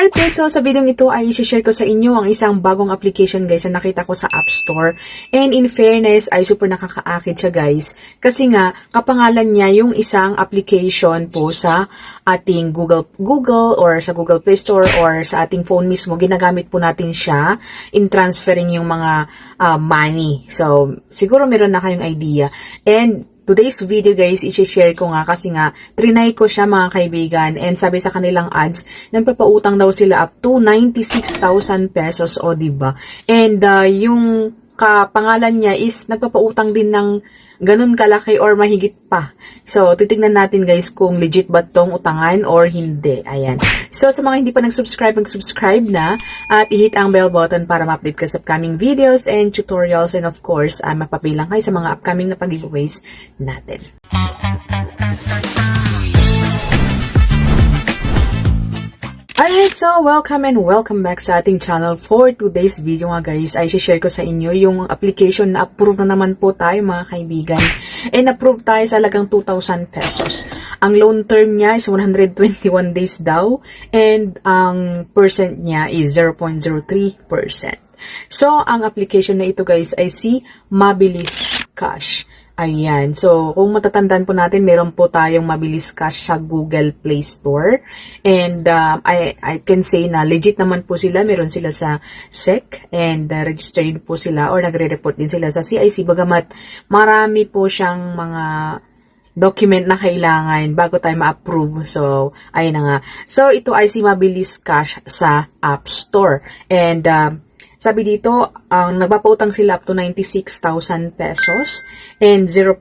Alright guys, so sa video ito ay i-share ko sa inyo ang isang bagong application guys na nakita ko sa App Store. And in fairness ay super nakakaakit siya guys. Kasi nga, kapangalan niya yung isang application po sa ating Google or sa Google Play Store or sa ating phone mismo. Ginagamit po natin siya in transferring yung mga money. So, siguro meron na kayong idea. And today's video guys, i-share ko nga kasi nga, trinay ko siya mga kaibigan and sabi sa kanilang ads, nagpapautang daw sila up to 96,000 pesos o diba? And yung kapangalan niya is nagpapautang din ng ganun kalaki or mahigit pa. So, titignan natin guys kung legit ba tong utangan or hindi. Ayan. So, sa mga hindi pa nag-subscribe, mag-subscribe na at i-hit ang bell button para ma-update ka sa upcoming videos and tutorials and of course, mapapilang kayo sa mga upcoming na pag-giveaways natin. Alright, so welcome and welcome back sa ating channel. For today's video nga guys, ay share ko sa inyo yung application na approve na naman po tayo mga kaibigan. And approve tayo sa halagang 2,000 pesos. Ang loan term niya is 121 days daw and ang percent niya is 0.03%. So, ang application na ito guys ay si Mabilis Cash. Ayan. So, kung matatandaan po natin, meron po tayong Mabilis Cash sa Google Play Store. And I can say na legit naman po sila. Meron sila sa SEC and registered po sila or nagre-report din sila sa CIC. Bagamat marami po siyang mga document na kailangan bago tayo ma-approve. So, ayun na nga. So, ito ay si Mabilis Cash sa App Store. And sabi dito, nagpapautang sila up to 96,000 pesos and 0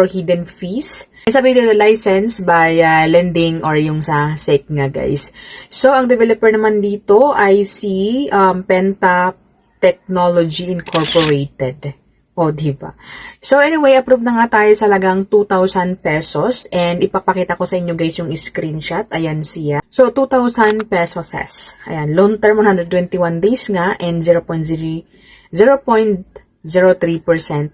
hidden fees. And sabi dito, license by lending or yung sa SEC nga guys. So, ang developer naman dito ay si Penta Technology Incorporated. O, diba? So, anyway, approve na nga tayo sa halagang 2,000 pesos. And ipapakita ko sa inyo guys yung screenshot. Ayan siya. So, 2,000 pesos. Ayan, loan term 121 days nga and 0.03%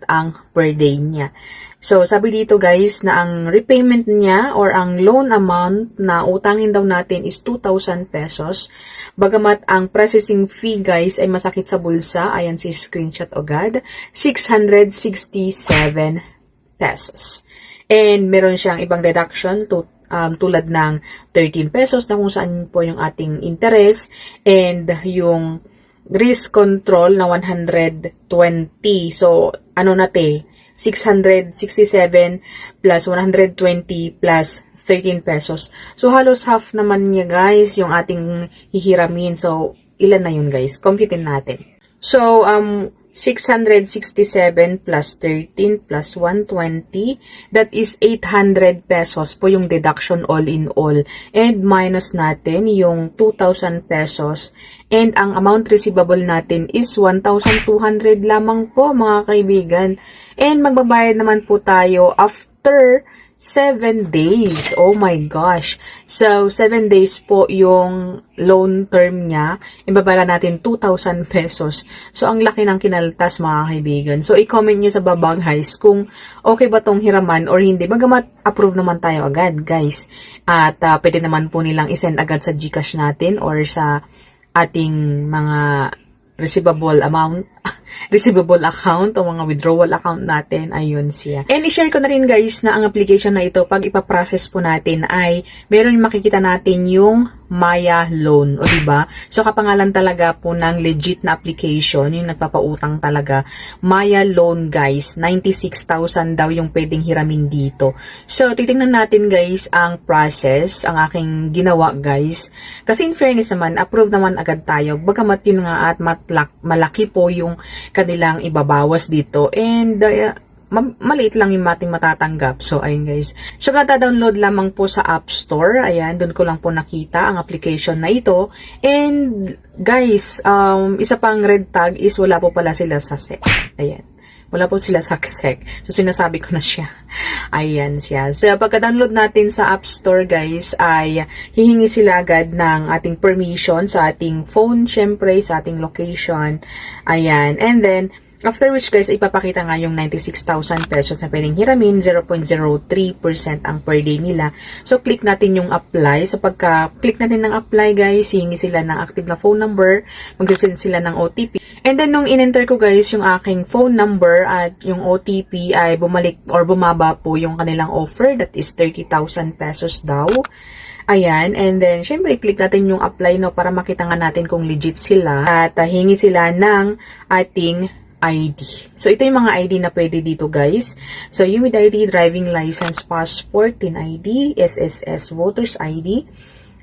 ang per day niya. So, sabi dito guys na ang repayment niya or ang loan amount na utangin daw natin is 2,000 pesos. Bagamat ang processing fee guys ay masakit sa bulsa. Ayan si screenshot agad. 667 pesos. And meron siyang ibang deduction tulad ng 13 pesos na kung saan po yung ating interest and yung risk control na 120. So, ano natin? 667 plus 120 plus 13 pesos. So, halos half naman niya guys yung ating hihiramin. So, ilan na yun guys? Computein natin. So, 667 plus 13 plus 120, that is 800 pesos po yung deduction all in all. And minus natin yung 2,000 pesos. And ang amount receivable natin is 1,200 lamang po mga kaibigan. And magbabayad naman po tayo after 7 days. Oh my gosh. So, 7 days po yung loan term niya. Ibabala natin 2,000 pesos. So, ang laki ng kinaltas mga kaibigan. So, i-comment nyo sa baba guys kung okay ba tong hiraman or hindi. Bagamat approve naman tayo agad guys. At pwede naman po nilang isend agad sa GCash natin or sa ating mga receivable account o mga withdrawal account natin, ayun siya. And i-share ko na rin guys na ang application na ito, pag ipaprocess po natin ay meron makikita natin yung Maya Loan, o diba? So, kapangalan talaga po ng legit na application, yung nagpapautang talaga. Maya Loan guys, 96,000 daw yung pwedeng hiramin dito. So, titingnan natin guys ang process, ang aking ginawa guys. Kasi in fairness naman, approve naman agad tayo. Bagamat yun nga at malaki po yung kanilang ibabawas dito. And, maliit lang yung ating matatanggap. So, ayun guys. So, nata-download lamang po sa App Store. Ayan, doon ko lang po nakita ang application na ito. And, guys, isa pang red tag is wala po pala sila sa SEC. Ayan. Wala po sila sa SEC. So, sinasabi ko na siya. Ayan siya. So, pagka-download natin sa App Store, guys, ay hihingi sila agad ng ating permission sa ating phone, syempre, sa ating location. Ayan. And then, After which guys, ipapakita nga yung 96,000 pesos na pwedeng hiramin, 0.03% ang per day nila. So, click natin yung apply. So, pagka-click natin ng apply guys, hihingi sila ng active na phone number, mag-send sila ng OTP. And then, nung in-enter ko guys, yung aking phone number at yung OTP ay bumalik or bumaba po yung kanilang offer. That is 30,000 pesos daw. Ayan, and then, syempre, click natin yung apply, no, para makita nga natin kung legit sila. At hingi sila ng ating ID. So, ito yung mga ID na pwede dito, guys. So, UMID ID, driving license, passport, TIN ID, SSS, voters ID,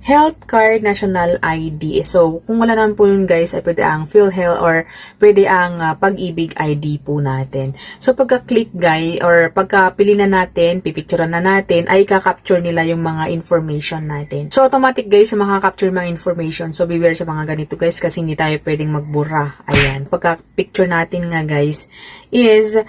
health card, national ID. So, kung wala naman po yun, guys, ay pwede ang PhilHealth or pwede ang Pag-ibig ID po natin. So, pagka-click, guys, or pagka-pili na natin, pipicturean na natin, ay kakapture nila yung mga information natin. So, automatic, guys, sa makakapture mga information. So, beware sa mga ganito, guys, kasi hindi tayo pwedeng magbura. Ayan. Pagka-picture natin nga, guys, is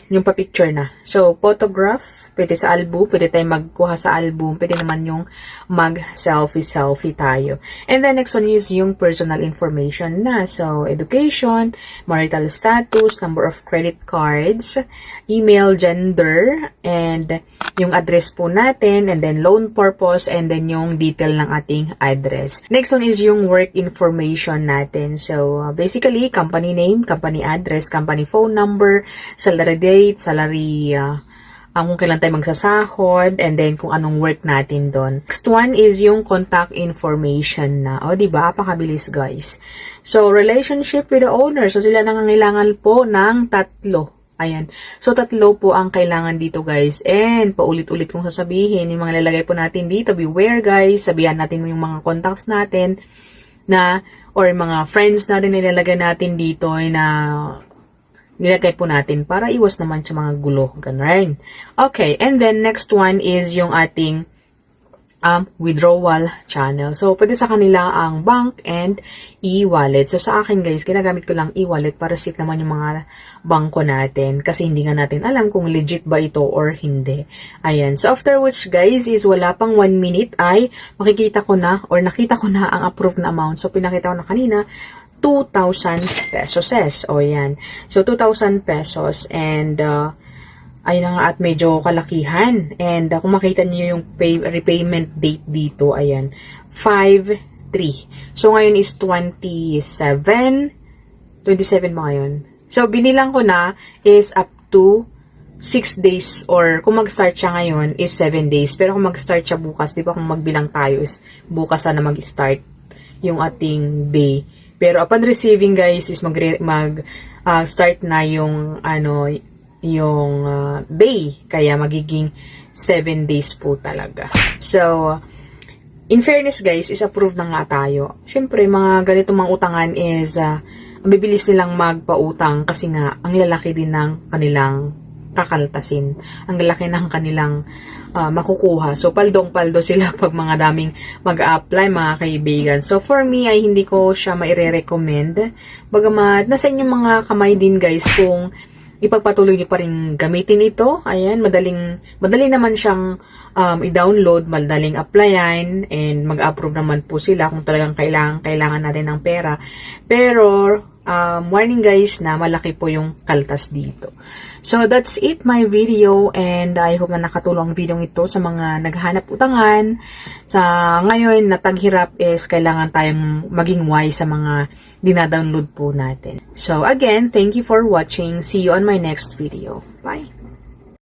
yung pa-picture na. So, photograph, pwede sa album, pwede tayo magkuha sa album, pwede naman yung mag-selfie tayo. And then, next one is yung personal information na. So, education, marital status, number of credit cards, email, gender, and yung address po natin, and then loan purpose, and then yung detail ng ating address. Next one is yung work information natin. So, basically, company name, company address, company phone number, salary date, salary, kung kailan tayo magsasahod, and then kung anong work natin doon. Next one is yung contact information na. O, diba? Apakabilis, guys. So, relationship with the owner. So, sila nangangailangan po ng 3. Ayan. So, 3 po ang kailangan dito, guys. And, paulit-ulit kong sasabihin, yung mga lalagay po natin dito, beware, guys. Sabihan natin mo yung mga contacts natin na, or mga friends natin nilalagay natin dito na nilagay po natin para iwas naman sa mga gulo. Ganun. Okay. And then, next one is yung ating withdrawal channel. So, pwede sa kanila ang bank and e-wallet. So, sa akin guys, ginagamit ko lang e-wallet para safe naman yung mga bangko natin. Kasi hindi nga natin alam kung legit ba ito or hindi. Ayan. So, after which guys is wala pang 1 minute ay makikita ko na or nakita ko na ang approved na amount. So, pinakita ko na kanina 2,000 pesos. O, yan. So, 2,000 pesos and ayun na nga at medyo kalakihan. And kung makita niyo yung repayment date dito, ayan, 5/3. So, ngayon is 27 ba ngayon? So, binilang ko na is up to 6 days or kung mag-start siya ngayon is 7 days. Pero kung mag-start siya bukas, di ba kung magbilang tayo is bukas sana mag-start yung ating day. Pero upon receiving guys is start na yung yung day. Kaya magiging 7 days po talaga. So, in fairness guys, is approved na nga tayo. Siyempre, mga ganitong mga utangan is, bibilis nilang magpautang kasi nga, ang lalaki din ng kanilang kakaltasin. Ang lalaki ng kanilang makukuha. So, paldong-paldo sila pag mga daming mag-apply, mga kaibigan. So, for me, ay hindi ko siya maire-recommend. Bagamat, nasa inyong mga kamay din guys kung ipagpatuloy niyo pa rin gamitin ito. Ayan, madali naman siyang i-download, madaling applyan, and mag-approve naman po sila kung talagang kailangan natin ng pera. Pero, warning guys na malaki po yung kaltas dito. So, that's it my video, and I hope na nakatulong ang video ito sa mga naghahanap utangan. Sa ngayon, nataghirap is kailangan tayong maging wise sa mga dinadownload po natin. So, again, thank you for watching. See you on my next video. Bye!